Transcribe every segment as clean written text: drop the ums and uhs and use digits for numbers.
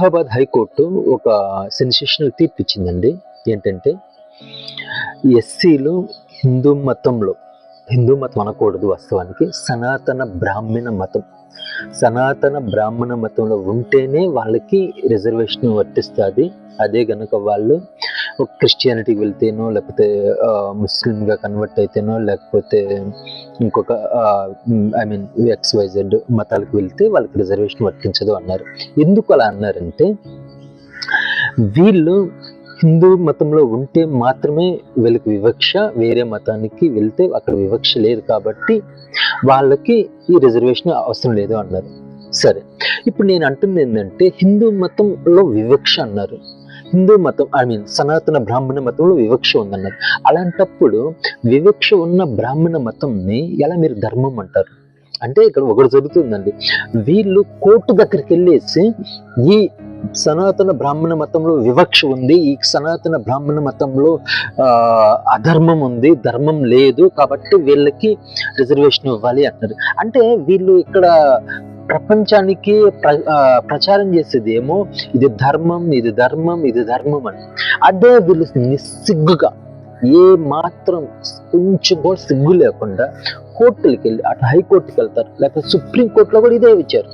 Allahabad high court ఒక sensational తీర్పు ఇచ్చిందండి. ఏంటంటే ఎస్సీలు హిందూ మతం అనకూడదు, వాస్తవానికి సనాతన బ్రాహ్మణ మతంలో ఉంటేనే వాళ్ళకి రిజర్వేషన్ వర్తిస్తుంది. అదే గనుక వాళ్ళు క్రిస్టియానిటీకి వెళ్తేనో, లేకపోతే ముస్లింగా కన్వర్ట్ అయితేనో, లేకపోతే ఇంకొక XYZ మతాలకు వెళ్తే వాళ్ళకి రిజర్వేషన్ వర్తించదు అన్నారు. ఎందుకు అలా అన్నారంటే, వీళ్ళు హిందూ మతంలో ఉంటే మాత్రమే వీళ్ళకి వివక్ష, వేరే మతానికి వెళ్తే అక్కడ వివక్ష లేదు కాబట్టి వాళ్ళకి ఈ రిజర్వేషన్ అవసరం లేదు అన్నారు. సరే, ఇప్పుడు నేను అంటుంది ఏంటంటే, హిందూ మతంలో వివక్ష అన్నారు. హిందూ మతం సనాతన బ్రాహ్మణ మతంలో వివక్ష ఉందన్నారు. అలాంటప్పుడు వివక్ష ఉన్న బ్రాహ్మణ మతంని ఎలా మీరు ధర్మం అంటారు? అంటే ఇక్కడ ఒకటి జరుగుతుందండి. వీళ్ళు కోర్టు దగ్గరికి వెళ్ళేసి ఈ సనాతన బ్రాహ్మణ మతంలో వివక్ష ఉంది, ఈ సనాతన బ్రాహ్మణ మతంలో అధర్మం ఉంది, ధర్మం లేదు, కాబట్టి వీళ్ళకి రిజర్వేషన్ ఇవ్వాలి అంటారు. అంటే వీళ్ళు ఇక్కడ ప్రపంచానికి ప్రచారం చేసేది ఏమో ఇది ధర్మం అని. అదే వీళ్ళు నిస్సిగ్గుగా, ఏ మాత్రం కొంచెం కూడా సిగ్గు లేకుండా కోర్టులకి వెళ్ళి, అటు హైకోర్టుకి వెళ్తారు, లేకపోతే సుప్రీంకోర్టులో కూడా ఇదే ఇచ్చారు.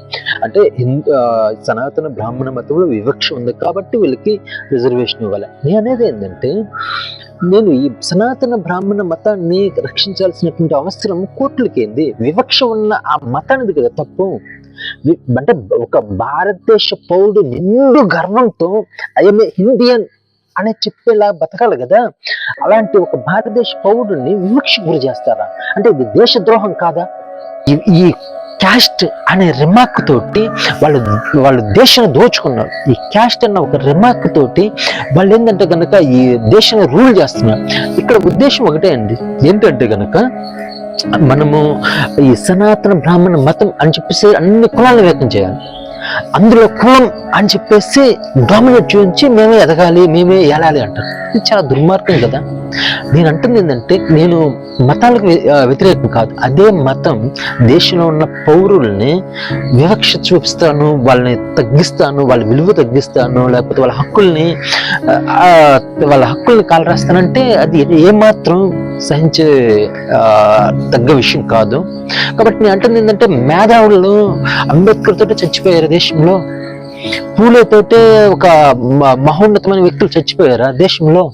అంటే సనాతన బ్రాహ్మణ మతంలో వివక్ష ఉంది కాబట్టి వీళ్ళకి రిజర్వేషన్ ఇవ్వాలి. నేను అనేది ఏంటంటే, నేను ఈ సనాతన బ్రాహ్మణ మతాన్ని రక్షించాల్సినటువంటి అవసరం కోర్టులకి ఏంది? వివక్ష ఉన్న ఆ మతానికి కదా తప్పు. అంటే ఒక భారతదేశ పౌరుడు నిండు గర్వంతో ఐఎమ్ ఇండియన్ అని చెప్పేలా బతకాలి కదా. అలాంటి ఒక భారతదేశ పౌరుడిని వివక్ష గురి చేస్తారా? అంటే ఇది దేశద్రోహం కాదా? ఈ క్యాస్ట్ అనే రిమార్క్ తోటి వాళ్ళు దేశాన్ని దోచుకున్నారు. ఈ క్యాస్ట్ అన్న ఒక రిమార్క్ తోటి వాళ్ళు ఏంటంటే కనుక ఈ దేశాన్ని రూల్ చేస్తున్నారు. ఇక్కడ ఉద్దేశం ఒకటే అండి, ఏంటంటే కనుక మనము ఈ సనాతన బ్రాహ్మణ మతం అని చెప్పేసి అన్ని కులాలను వ్యక్తం చేయాలి. అందులో కులం అని చెప్పేసి డామినేట్ చూపించి మేమే ఎదగాలి, మేమే ఏలాలి అంటారు. ఇది చాలా దుర్మార్గం కదా. నేను అంటుంది ఏంటంటే, నేను మతాలకు వ్యతిరేకం కాదు. అదే మతం దేశంలో ఉన్న పౌరుల్ని వివక్ష చూపిస్తాను, వాళ్ళని తగ్గిస్తాను, వాళ్ళ విలువ తగ్గిస్తాను, లేకపోతే వాళ్ళ హక్కుల్ని కాలరాస్తానంటే అది ఏమాత్రం సహించే తగ్గ విషయం కాదు. కాబట్టి నేను అంటుంది ఏంటంటే, మేధావులు అంబేద్కర్ తోటే చచ్చిపోయారు దేశంలో, పూలేతోటే ఒక మహోన్నతమైన వ్యక్తులు చచ్చిపోయారా దేశంలో?